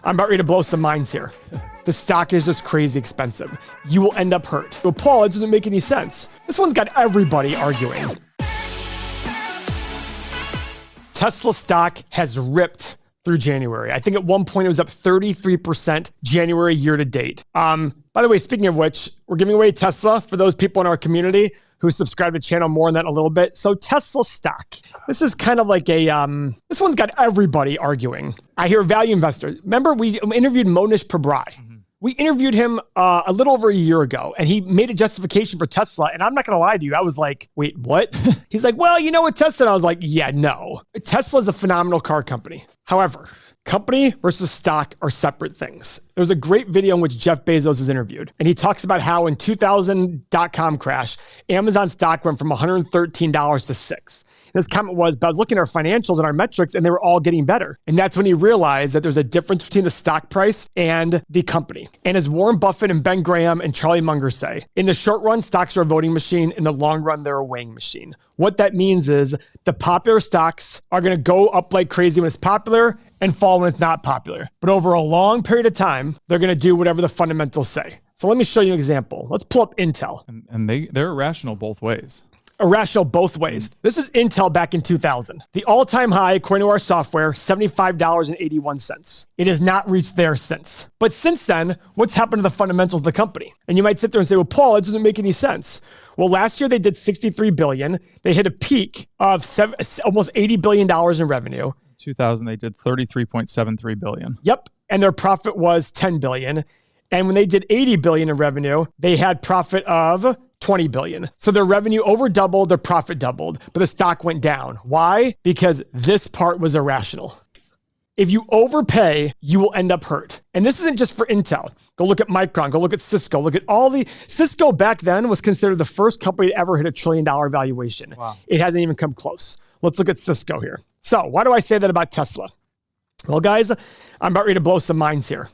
I'm about ready to blow some minds here. The stock is just crazy expensive. You will end up hurt. But Paul, it doesn't make any sense. This one's got everybody arguing. Tesla stock has ripped through January. I think at one point it was up 33% January year to date. By the way, speaking of which, we're giving away Tesla for those people in our community who subscribe to the channel. More on that in a little bit. So Tesla stock. This is kind of like a, this one's got everybody arguing. I hear value investors. Remember we interviewed Monish Pabrai. We interviewed him a little over a year ago, and he made a justification for Tesla. And I'm not going to lie to you. I was like, wait, what? He's like, well, you know what, Tesla? And I was like, yeah, no. Tesla is a phenomenal car company. However, company versus stock are separate things. There was a great video in which Jeff Bezos is interviewed, and he talks about how in 2000 dot-com crash, Amazon stock went from $113 to $6. And his comment was, but I was looking at our financials and our metrics, and they were all getting better. And that's when he realized that there's a difference between the stock price and the company. And as Warren Buffett and Ben Graham and Charlie Munger say, in the short run, stocks are a voting machine. In the long run, they're a weighing machine. What that means is the popular stocks are going to go up like crazy when it's popular and fall when it's not popular. But over a long period of time, they're going to do whatever the fundamentals say. So let me show you an example. Let's pull up Intel. And they're irrational both ways. Irrational both ways. This is Intel back in 2000. The all-time high, according to our software, $75.81. It has not reached there since. But since then, what's happened to the fundamentals of the company? And you might sit there and say, well, Paul, it doesn't make any sense. Well, last year they did $63 billion. They hit a peak of almost $80 billion in revenue. 2000, they did $33.73 billion. Yep. And their profit was $10 billion. And when they did $80 billion in revenue, they had profit of $20 billion. So their revenue over doubled, their profit doubled, but the stock went down. Why? Because this part was irrational. If you overpay, you will end up hurt. And this isn't just for Intel. Go look at Micron, go look at Cisco, look at Cisco back then was considered the first company to ever hit $1 trillion valuation. Wow. It hasn't even come close. Let's look at Cisco here. So why do I say that about Tesla? Well, guys, I'm about ready to blow some minds here.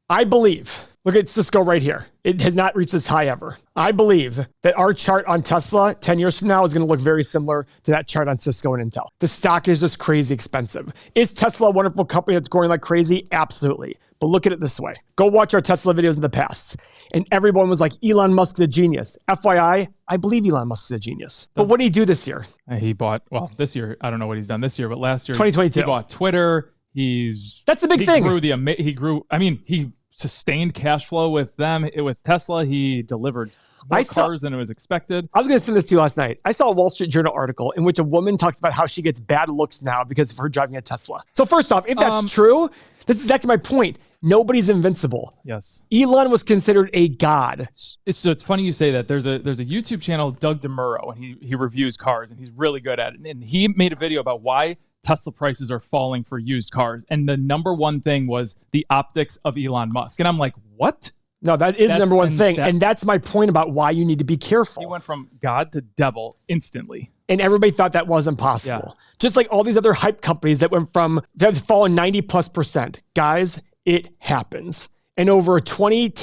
I believe, look at Cisco right here. It has not reached this high ever. I believe that our chart on Tesla 10 years from now is going to look very similar to that chart on Cisco and Intel. The stock is just crazy expensive. Is Tesla a wonderful company that's growing like crazy? Absolutely. But look at it this way. Go watch our Tesla videos in the past. And everyone was like, Elon Musk is a genius. FYI, I believe Elon Musk is a genius. But what did he do this year? He bought, well, this year, I don't know what he's done this year, but last year, 2022. He bought Twitter. That's the big thing. He sustained cash flow with them. With Tesla, he delivered more cars than it was expected. I was going to send this to you last night. I saw a Wall Street Journal article in which a woman talks about how she gets bad looks now because of her driving a Tesla. So first off, if that's true, this is exactly my point. Nobody's invincible. Yes. Elon was considered a god. It's funny you say that. There's a YouTube channel, Doug DeMuro, and he reviews cars, and he's really good at it. And he made a video about why Tesla prices are falling for used cars. And the number one thing was the optics of Elon Musk. And I'm like, what? No, that's the number one thing. And that's my point about why you need to be careful. He went from God to devil instantly. And everybody thought that wasn't possible. Yeah. Just like all these other hype companies that went from, they've fallen 90+%. Guys, it happens. And over a 20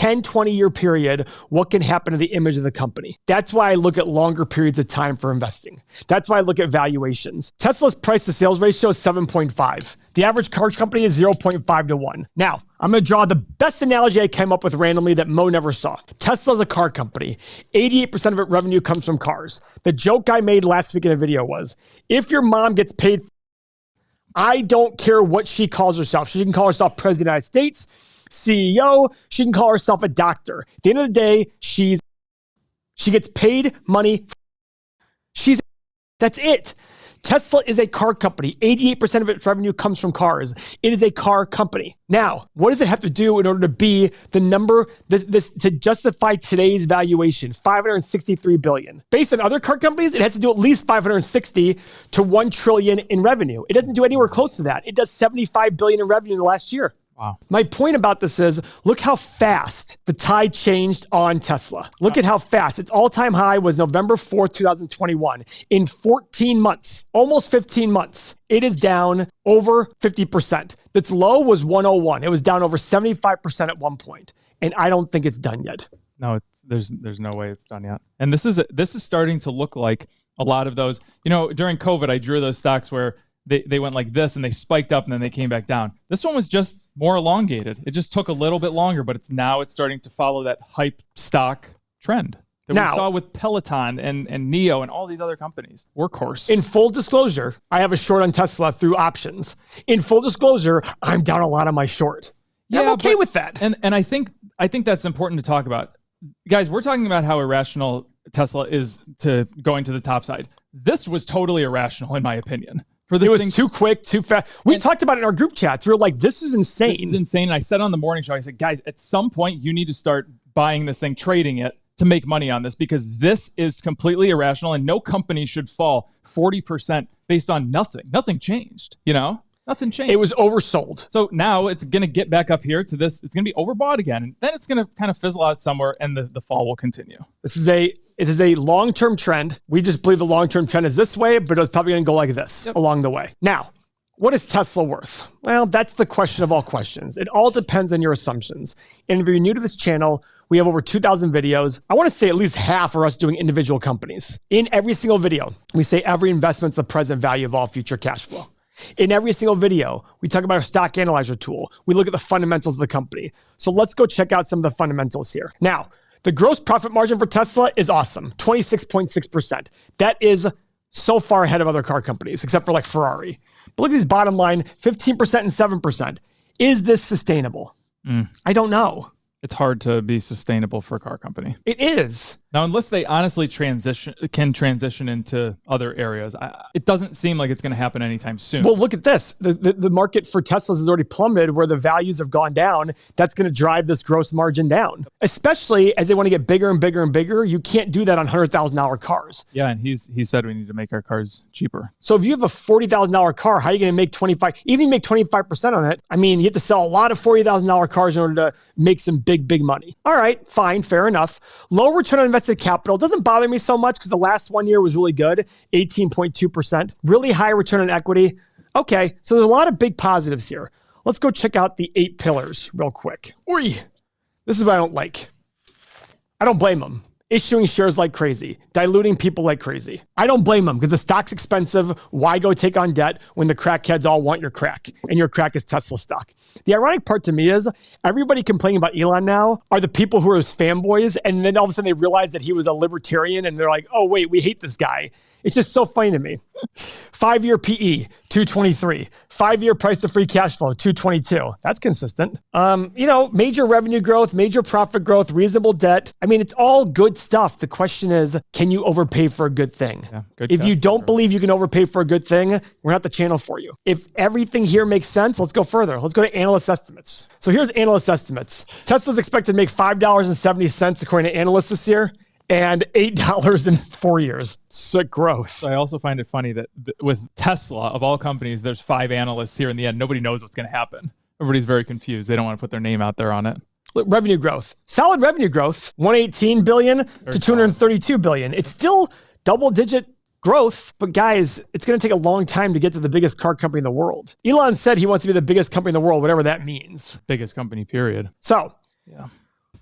year period, what can happen to the image of the company? That's why I look at longer periods of time for investing. That's why I look at valuations. Tesla's price to sales ratio is 7.5. The average car company is 0.5 to 1. Now, I'm going to draw the best analogy I came up with randomly that Mo never saw. Tesla's a car company. 88% of its revenue comes from cars. The joke I made last week in a video was, if your mom gets paid, I don't care what she calls herself. She can call herself President of the United States, CEO, she can call herself a doctor. At the end of the day, she gets paid money. That's it. Tesla is a car company. 88% of its revenue comes from cars. It is a car company. Now, what does it have to do in order to be the number, to justify today's valuation, $563 billion? Based on other car companies, it has to do at least 560 to 1 trillion in revenue. It doesn't do anywhere close to that. It does 75 billion in revenue in the last year. Wow. My point about this is, look how fast the tide changed on Tesla. Look at how fast. Its all-time high was November 4th, 2021. In 14 months, almost 15 months, it is down over 50%. Its low was 101. It was down over 75% at one point. And I don't think it's done yet. No, there's no way it's done yet. And this is starting to look like a lot of those, during COVID, I drew those stocks where they went like this and they spiked up and then they came back down. This one was just more elongated. It just took a little bit longer, but it's starting to follow that hype stock trend that we saw with Peloton and Neo and all these other companies. Workhorse. In full disclosure, I have a short on Tesla through options. In full disclosure, I'm down a lot on my short. Yeah, I'm okay with that. And I think that's important to talk about. Guys, we're talking about how irrational Tesla is to going to the top side. This was totally irrational, in my opinion. It was too quick, too fast. We talked about it in our group chats. We were like, this is insane. This is insane. And I said on the morning show, I said, guys, at some point, you need to start buying this thing, trading it to make money on this, because this is completely irrational and no company should fall 40% based on nothing. Nothing changed, Nothing changed. It was oversold. So now it's going to get back up here to this. It's going to be overbought again. And then it's going to kind of fizzle out somewhere and the fall will continue. It is a long-term trend. We just believe the long-term trend is this way, but it's probably going to go like this along the way. Now, what is Tesla worth? Well, that's the question of all questions. It all depends on your assumptions. And if you're new to this channel, we have over 2,000 videos. I want to say at least half are us doing individual companies. In every single video, we say every investment's the present value of all future cash flow. In every single video, we talk about our stock analyzer tool. We look at the fundamentals of the company. So let's go check out some of the fundamentals here. Now, the gross profit margin for Tesla is awesome, 26.6%. That is so far ahead of other car companies, except for like Ferrari. But look at these bottom line, 15% and 7%. Is this sustainable? I don't know. It's hard to be sustainable for a car company. It is. Now, unless they honestly can transition into other areas, it doesn't seem like it's going to happen anytime soon. Well, look at this. The market for Teslas has already plummeted where the values have gone down. That's going to drive this gross margin down, especially as they want to get bigger and bigger and bigger. You can't do that on $100,000 cars. Yeah, and he said we need to make our cars cheaper. So if you have a $40,000 car, how are you going to make 25? Even if you make 25% on it, I mean, you have to sell a lot of $40,000 cars in order to make some big money. All right, fine, fair enough. Low return on invested capital doesn't bother me so much because the last 1 year was really good, 18.2%. Really high return on equity. Okay, so there's a lot of big positives here. Let's go check out the 8 pillars real quick. This is what I don't like. I don't blame them. Issuing shares like crazy, diluting people like crazy. I don't blame them because the stock's expensive. Why go take on debt when the crackheads all want your crack and your crack is Tesla stock? The ironic part to me is everybody complaining about Elon now are the people who are his fanboys. And then all of a sudden they realize that he was a libertarian and they're like, oh, wait, we hate this guy. It's just so funny to me. 5-year PE, 223. 5-year price of free cash flow, 222. That's consistent. Major revenue growth, major profit growth, reasonable debt. I mean, it's all good stuff. The question is, can you overpay for a good thing? Yeah, if you don't believe you can overpay for a good thing, we're not the channel for you. If everything here makes sense, let's go further. Let's go to analyst estimates. So here's analyst estimates. Tesla's expected to make $5.70 according to analysts this year, and $8 in 4 years. Sick growth. So I also find it funny that with Tesla, of all companies, there's 5 analysts here in the end. Nobody knows what's going to happen. Everybody's very confused. They don't want to put their name out there on it. Look, revenue growth. Solid revenue growth. $118 billion to $232 billion. It's still double-digit growth, but guys, it's going to take a long time to get to the biggest car company in the world. Elon said he wants to be the biggest company in the world, whatever that means. Biggest company, period. So, yeah.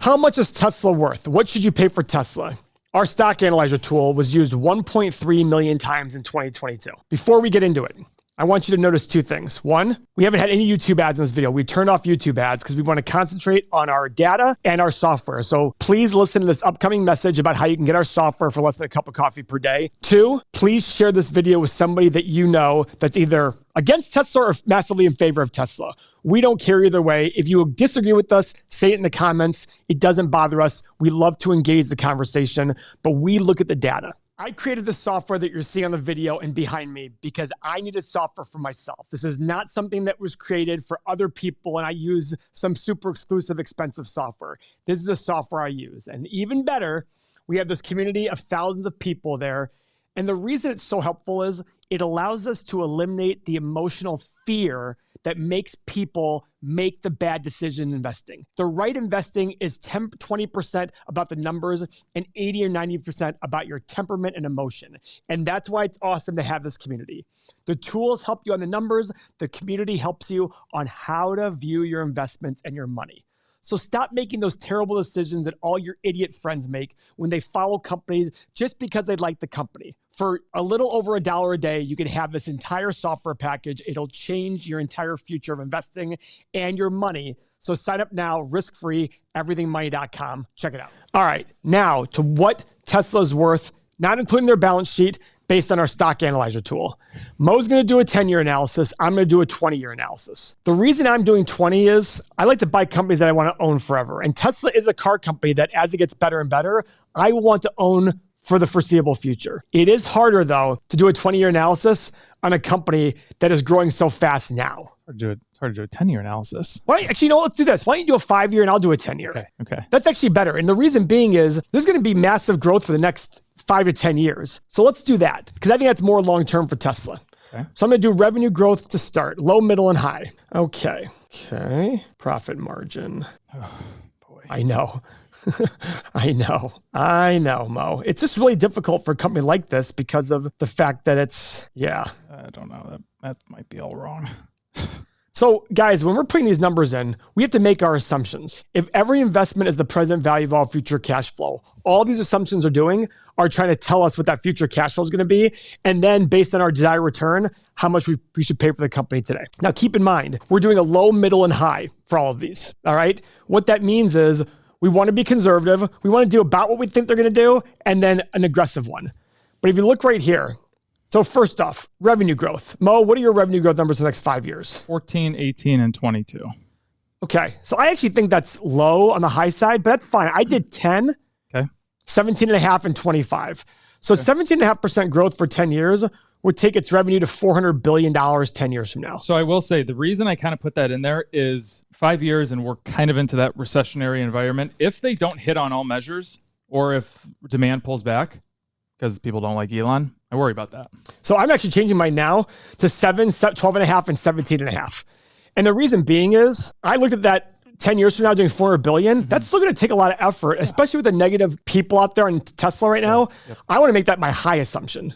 How much is Tesla worth? What should you pay for Tesla? Our stock analyzer tool was used 1.3 million times in 2022. Before we get into it, I want you to notice 2 things. 1, we haven't had any YouTube ads in this video. We turned off YouTube ads because we want to concentrate on our data and our software. So please listen to this upcoming message about how you can get our software for less than a cup of coffee per day. 2, please share this video with somebody that you know that's either against Tesla or massively in favor of Tesla. We don't care either way. If you disagree with us, say it in the comments. It doesn't bother us. We love to engage the conversation, but we look at the data. I created the software that you're seeing on the video and behind me because I needed software for myself. This is not something that was created for other people and I use some super exclusive, expensive software. This is the software I use. And even better, we have this community of thousands of people there. And the reason it's so helpful is it allows us to eliminate the emotional fear that makes people make the bad decision in investing. The right investing is 20% about the numbers and 80 or 90% about your temperament and emotion. And that's why it's awesome to have this community. The tools help you on the numbers. The community helps you on how to view your investments and your money. So stop making those terrible decisions that all your idiot friends make when they follow companies just because they like the company. For a little over $1 a day, you can have this entire software package. It'll change your entire future of investing and your money. So sign up now, risk-free, everythingmoney.com. Check it out. All right, now to what Tesla's worth, not including their balance sheet, based on our stock analyzer tool. Mo's going to do a 10-year analysis. I'm going to do a 20-year analysis. The reason I'm doing 20 is I like to buy companies that I want to own forever. And Tesla is a car company that as it gets better and better, I want to own for the foreseeable future. It is harder, though, to do a 20-year analysis on a company that is growing so fast now. It's hard to do a 10-year analysis. Actually, let's do this. Why don't you do a 5-year and I'll do a 10-year? Okay. That's actually better. And the reason being is there's going to be massive growth for the next 5 to 10 years. So let's do that because I think that's more long-term for Tesla. Okay. So I'm going to do revenue growth to start, low, middle, and high. Okay. Profit margin. Oh, boy. I know. I know, Mo. It's just really difficult for a company like this because of the fact that I don't know. That might be all wrong. So guys, when we're putting these numbers in, we have to make our assumptions. If every investment is the present value of all future cash flow, all these assumptions are doing are trying to tell us what that future cash flow is going to be. And then based on our desired return, how much we should pay for the company today. Now, keep in mind, we're doing a low, middle, and high for all of these. All right. What that means is we want to be conservative. We want to do about what we think they're going to do and then an aggressive one. But if you look right here, so first off, revenue growth. Mo, what are your revenue growth numbers for the next 5 years? 14, 18, and 22. Okay. So I actually think that's low on the high side, but that's fine. I did 10, 17.5, and 25. So 17.5% growth for 10 years would take its revenue to $400 billion 10 years from now. So I will say the reason I kind of put that in there is 5 years and we're kind of into that recessionary environment. If they don't hit on all measures or if demand pulls back because people don't like Elon, I worry about that. So I'm actually changing mine now to 7, 12.5, and 17.5. And the reason being is I looked at that 10 years from now doing $400 billion. That's still going to take a lot of effort, especially with the negative people out there on Tesla right now. I want to make that my high assumption.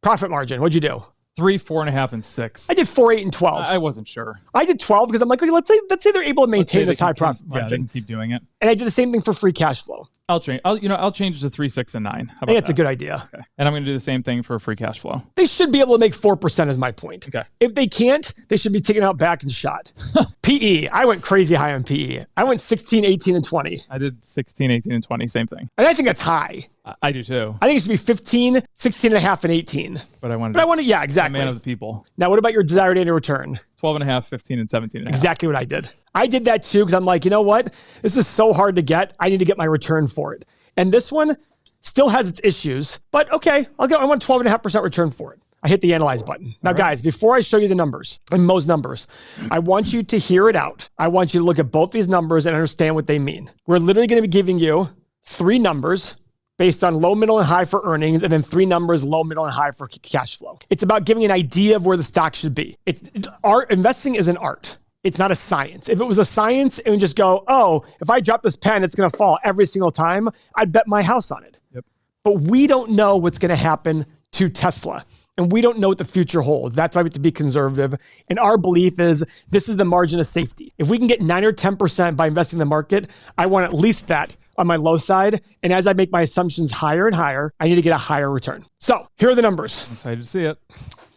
Profit margin, what'd you do? 3, 4.5, and 6. I did 4, 8, and 12. I wasn't sure. I did 12 because I'm like, okay, let's say they're able to maintain this high profit margin. Yeah, they can keep doing it. And I did the same thing for free cash flow. I'll change it to 3, 6, and 9. How about I think that's a good idea. Okay. And I'm going to do the same thing for free cash flow. They should be able to make 4% is my point. Okay. If they can't, they should be taken out back and shot. PE, I went crazy high on PE. I went 16, 18, and 20. I did 16, 18, and 20. Same thing. And I think that's high. I do too. I think it should be 15, 16.5, and 18. But I wanted yeah, exactly. Man of the people. Now, what about your desired rate of return? 12.5, 15, and 17.5. Exactly what I did. I did that too because I'm like, you know what? This is so hard to get. I need to get my return for it. And this one still has its issues, but okay, I want 12.5% return for it. I hit the analyze button. Now, guys, before I show you the numbers and Mo's numbers, I want you to hear it out. I want you to look at both these numbers and understand what they mean. We're literally going to be giving you 3 numbers based on low, middle, and high for earnings, and then 3 numbers, low, middle, and high for cash flow. It's about giving an idea of where the stock should be. It's art. Investing is an art. It's not a science. If it was a science, it would just go, oh, if I drop this pen, it's going to fall every single time. I'd bet my house on it. Yep. But we don't know what's going to happen to Tesla. And we don't know what the future holds. That's why we have to be conservative. And our belief is this is the margin of safety. If we can get 9 or 10% by investing in the market, I want at least that on my low side. And as I make my assumptions higher and higher, I need to get a higher return. So here are the numbers. I'm excited to see it.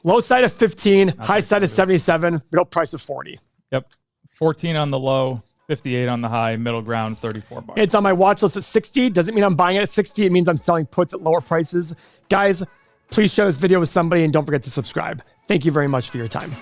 Low side of 15, high side of 77, middle price of 40. Yep. 14 on the low, 58 on the high, middle ground, $34. It's on my watch list at 60. Doesn't mean I'm buying it at 60. It means I'm selling puts at lower prices. Guys, please share this video with somebody and don't forget to subscribe. Thank you very much for your time.